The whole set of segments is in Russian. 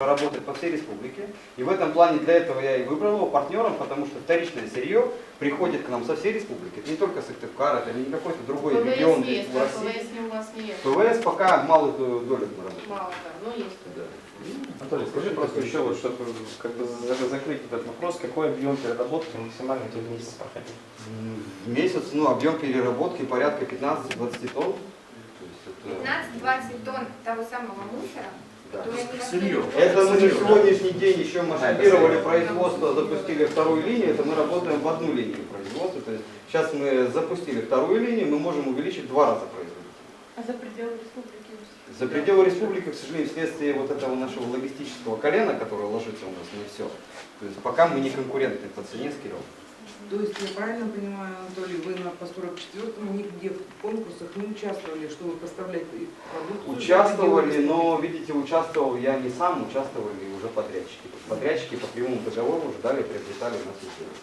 работать по всей республике. И в этом плане для этого я и выбрал его партнером, потому что вторичное сырье приходит к нам со всей республики. Это не только Сыктывкар, это не какой-то другой регион есть, в России. ПВС у вас нет. ПВС пока в малых долях мы работаем. Мало, да, но есть. Да. Анатолий, скажи просто еще, вот, чтобы как бы закрыть этот вопрос, какой объем переработки максимально у тебя в месяц проходит? В месяц, объем переработки порядка 15-20 тонн. 15-20 тонн того самого мусора. Да. То есть Это мы на сегодняшний день еще масштабировали производство, запустили вторую линию, это мы работаем в одну линию производства. То есть сейчас мы запустили вторую линию, мы можем увеличить в 2 раза производство. А за пределы республики? За пределы республики, к сожалению, вследствие вот этого нашего логистического колена, которое ложится у нас на все, то есть пока мы не конкурентны по цене с Кировом. То есть, я правильно понимаю, Анатолий, вы по 44-му нигде в конкурсах не участвовали, чтобы поставлять продукцию? Участвовали, но, видите, участвовал я не сам, участвовали уже подрядчики. Подрядчики по прямому договору уже дали, приобретали у нас услуги.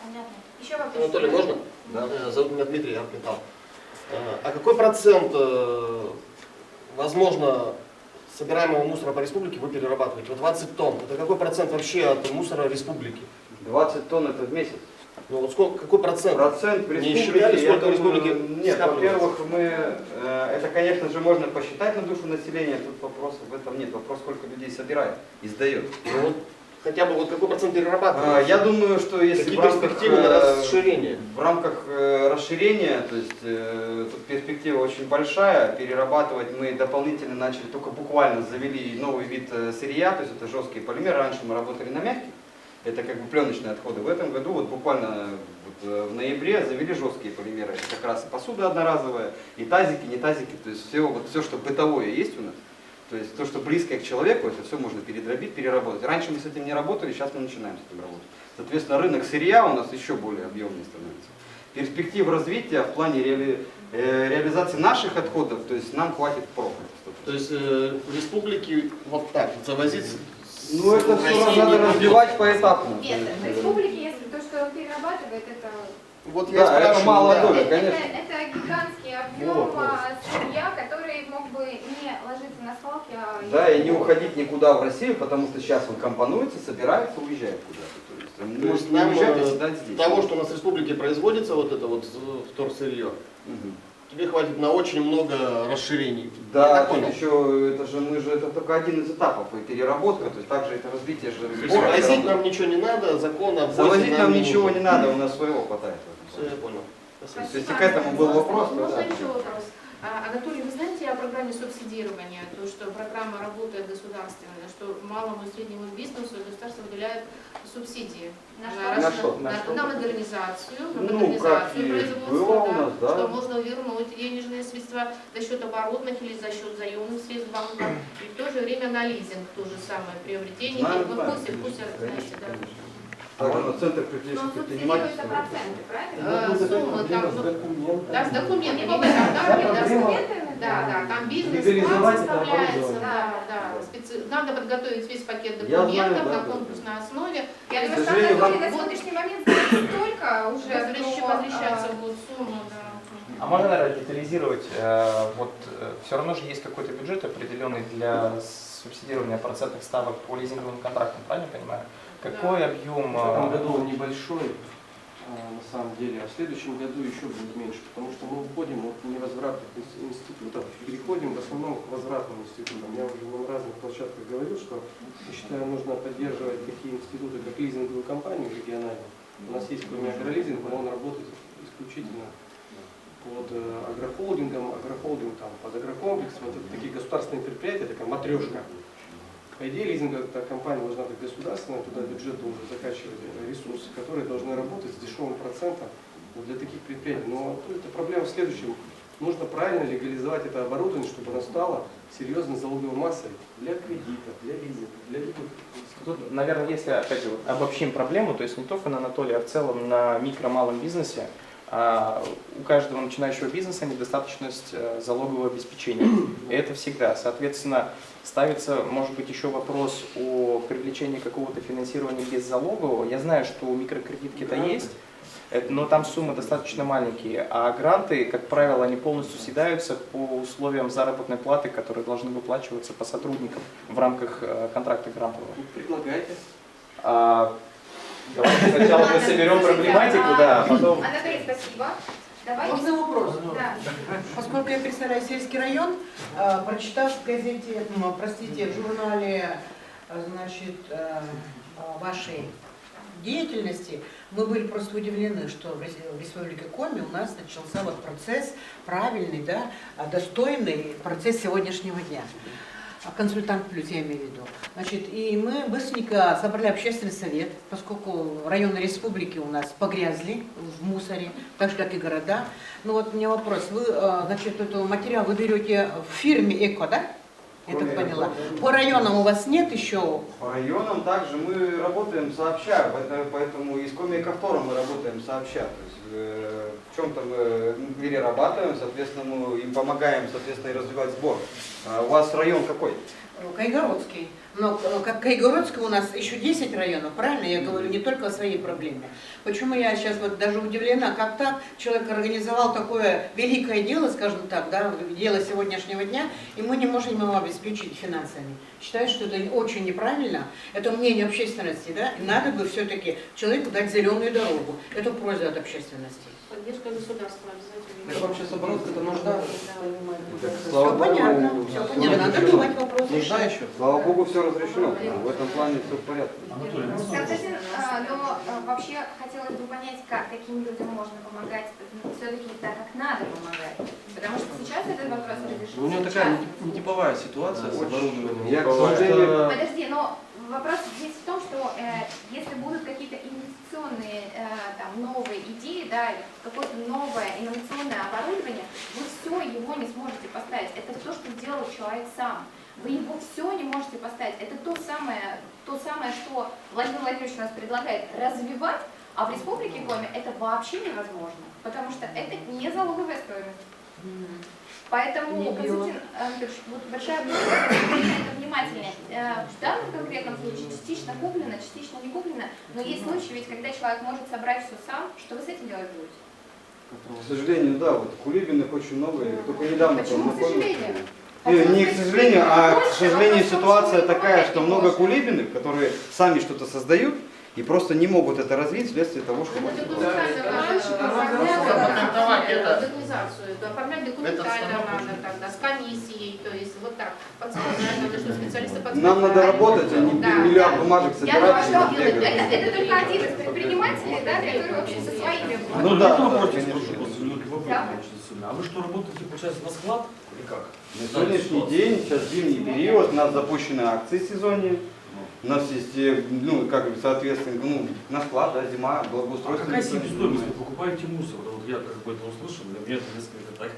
Понятно. Еще вопрос. Анатолий, можно? Да. Зовут меня Дмитрий Арпентал. А какой процент, возможно, собираемого мусора по республике вы перерабатываете? Вот 20 тонн. Это какой процент вообще от мусора республики? 20 тонн это в месяц. Ну вот сколько, какой процент? Процент в Не республике, считали, я сколько в думаю, республике нет, скапливается? во-первых, это, конечно же, можно посчитать на душу населения, тут вопросов в этом нет. Вопрос, сколько людей собирает и сдает. Ну, вот, хотя бы вот какой процент перерабатывается? Я думаю, что если Какие в рамках, перспективы на расширение? в рамках расширения, то есть тут перспектива очень большая, перерабатывать мы дополнительно начали, только буквально завели новый вид сырья, то есть это жесткие полимеры, раньше мы работали на мягких, это как бы пленочные отходы. В этом году вот буквально в ноябре завели жесткие полимеры, это как раз и посуда одноразовая, и тазики, не тазики, то есть все, что бытовое есть у нас. То есть то, что близкое к человеку, это все можно передробить, переработать. Раньше мы с этим не работали, сейчас мы начинаем с этим работать. Соответственно, рынок сырья у нас еще более объемный становится. Перспектив развития в плане реализации наших отходов, то есть нам хватит впрок. То есть в республике вот так вот завозить? Ну это все надо развивать поэтапно. Нет, в республике, если то, что он перерабатывает, это... Вот я Да, спрашиваю, это малая да. доля, конечно. Это гигантский объем Вот. сырья, который мог бы не ложиться на свалки, а... Да, и не уходить никуда в Россию, потому что сейчас он компонуется, собирается, уезжает куда-то. То есть, То есть не нам уезжать, а седать здесь. того, что у нас в республике производится, вот это вот вторсырье, тебе хватит на очень много расширений. Я Да, так тут понял. еще, это только один из этапов, и переработка, то есть также это развитие же. То есть возить нам ничего не надо, закон об Завозить нам не ничего не нужен. надо, у нас своего хватает. Все, я понял. Спасибо. То есть и к этому был вопрос. Можно да. еще вопрос? Анатолий, вы знаете о программе субсидирования, то, что программа работает государственная, что малому и среднему бизнесу государство выделяет субсидии На что? на модернизацию, Как и производства, было у нас, да. что можно вернуть денежные средства за счет оборотных или за счет заемных средств банка, и в то же время на лизинг то же самое приобретение. Знаю, Вы в знаю, курсе, знаете, да. Также на центр Но привлечения субсидируются предпринимательства. проценты, правильно? Суммы там, да, с документами, Не да, с документами? да, там бизнес-план Легализовать это составляется, оборудование. да. Надо подготовить весь пакет Я знаю, документов да, на да. конкурсной основе. Я думаю, К что сожалению, Анатолий вам- на сегодняшний момент столько уже, Возвращаться будут суммы, да. А можно, наверное, детализировать, все равно же есть какой-то бюджет определенный для субсидирования процентных ставок по лизинговым контрактам, правильно я понимаю? Какой объем? В этом году он небольшой, на самом деле, а в следующем году еще будет меньше, потому что мы уходим от невозвратных институтов, переходим в основном к возвратным институтам. Я уже на разных площадках говорил, что, я считаю, нужно поддерживать такие институты, как лизинговую компанию региональную. У нас есть, кроме агролизинга, он работает исключительно под агрохолдингом, агрохолдинг там, под агрокомплексом, это такие государственные предприятия, такая матрешка. По идее, лизинговая компания должна быть государственная, туда бюджет должен закачивать ресурсы, которые должны работать с дешевым процентом вот для таких предприятий. Но тут эта проблема в следующем. Нужно правильно легализовать это оборудование, чтобы оно стало серьезной залоговой массой для кредитов, для лизинга, для любых. Тут, наверное, если опять же обобщим проблему, то есть не только на Анатолия, а в целом на микро-малом бизнесе, у каждого начинающего бизнеса недостаточность залогового обеспечения. И это всегда. Соответственно, ставится, может быть, еще вопрос о привлечении какого-то финансирования беззалогового. Я знаю, что у микрокредитки это есть. Но там суммы достаточно маленькие, а гранты, как правило, они полностью съедаются по условиям заработной платы, которые должны выплачиваться по сотрудникам в рамках контракта грантового. Предлагайте. Давайте сначала мы соберем проблематику, да, а потом... Анатолий, спасибо. Давайте. Можно вопрос? Да. Поскольку я представляю сельский район, прочитав в газете, в журнале, значит, вашей деятельности, мы были просто удивлены, что в Республике Коми у нас начался вот процесс правильный, да, достойный процесс сегодняшнего дня. Консультант плюс, я имею в виду. Значит, и мы быстренько собрали общественный совет, поскольку районы республики у нас погрязли в мусоре, так же, как и города. Ну вот у меня вопрос. Вы, значит, этот материал вы берете в фирме ЭКО, да? Я так поняла. По районам у вас нет еще? По районам также мы работаем сообща, поэтому и с Коми-Эко-Втором мы работаем сообща. То есть в чем-то мы перерабатываем, соответственно, мы им помогаем, соответственно, и развивать сбор. А у вас район какой? Кайгородский. Но как Кайгородский у нас еще 10 районов, правильно? Я говорю не только о своей проблеме. Почему я сейчас вот даже удивлена, как так человек организовал такое великое дело, скажем так, да, дело сегодняшнего дня, и мы не можем его обеспечить финансами. Считаю, что это очень неправильно, это мнение общественности, да, и надо бы все-таки человеку дать зеленую дорогу. Это просьба от общественности. Поддержка государства обязательно. Так вообще собрать это нужда? Все понятно, все понятно. Надо давать вопросы. Нужда еще? Слава Богу, все разрешено. В этом плане все в порядке. Константин, но вообще хотелось бы понять, каким людям можно помогать, все-таки так, как надо помогать. Потому что сейчас этот вопрос разрешен. У него такая нетиповая ситуация с оборудованием. Я, к сожалению, Подожди, но вопрос здесь в том, что если будут какие-то инвестиционные там, новые идеи, да, какое-то новое инновационное оборудование, вы все его не сможете поставить. Это то, что сделал человек сам. Вы его все не можете поставить. Это то самое, что Владимир Владимирович у нас предлагает развивать, а в Республике Коми это вообще невозможно, потому что это не залоговая стоимость. Поэтому, Константин Анатольевич, вот большая это внимательнее. В данном конкретном случае частично куплено, частично не куплено, но есть случаи, ведь когда человек может собрать все сам, что вы с этим делать будете? к сожалению, да, вот кулибиных очень много, и только недавно Почему, к сожалению? Не к сожалению, а к сожалению ситуация такая, что много кулибиных, которые сами что-то создают и просто не могут это развить вследствие того, что... Оформлять документально надо тогда, с комиссией, то есть вот так, подсказать надо, что специалисты подсказали. Нам надо работать, а не миллиард бумажек Я думаю, собирать. что это только один из предпринимателей, да, который вообще со своими... Ну да, А вы что, работаете, получается, на склад или как? на сегодняшний день, сейчас зимний период, у нас запущены акции сезонные. У нас есть, ну, как бы, соответственно, ну, на склад, да, зима, благоустройство. Какая себестоимость? Вы покупаете мусор? Вот я как бы это услышал, для меня это несколько так.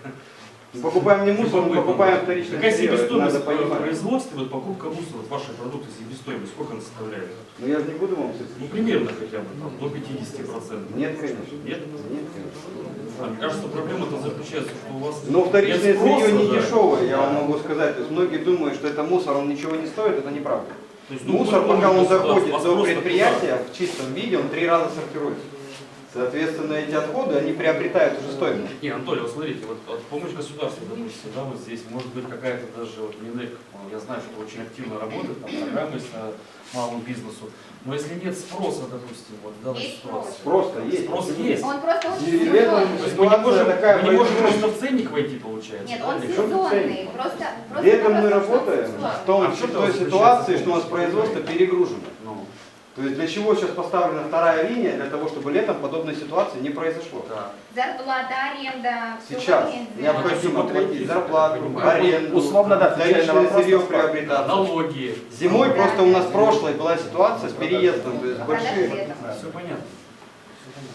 Мы покупаем не мусор, мы покупаем вторичное Какая сырье, это себестоимость надо понимать. производства, вот покупка мусора, вот вашей продукции, себестоимость, сколько она составляет? Ну я же не буду вам Ну, примерно хотя бы, там, до 50%. Нет, конечно. Нет? Нет, конечно. Мне кажется, проблема-то заключается, что у вас Но вторичное нет спроса, сырье не да. дешевое, я вам могу сказать. То есть многие думают, что это мусор, он ничего не стоит, это неправда. То есть, ну, Мусор, мы пока он помним, доходит да, до спрос предприятия в чистом виде, он 3 раза сортируется. Соответственно, эти отходы, они приобретают уже стоимость. Не, Анатолий, вот смотрите, вот помощь государства, допустим, да, вот здесь может быть какая-то даже, вот Минэк, я знаю, что очень активно работает, там программы с малому бизнесу, но если нет спроса, допустим, вот в данной Есть ситуации. Просто есть. Спрос есть. Он просто И очень в этом сезонный. То есть ситуация такая мы не можем производственная. просто в ценник войти, получается. Нет, да, он или Причем тут сезонный. ценник? Просто Летом мы просто работаем сезон. в том, А что в это той заключается? ситуации, что у нас производство перегружено. Ну, То есть для чего сейчас поставлена вторая линия? Для того, чтобы летом подобной ситуации не произошло. да. Зарплата, аренда, всё Сейчас в аренде. необходимо платить зарплату, Понимаю. аренду, Условно, да, отвечая на вторичное вопрос, сырье на склад. приобретаться. Налоги. Зимой Да, просто у нас да. прошлой была ситуация с переездом, то есть А даже большие... летом. Все понятно.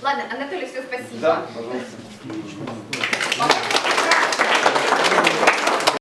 Ладно, Анатолий, все, спасибо. Да, пожалуйста. Вопрос.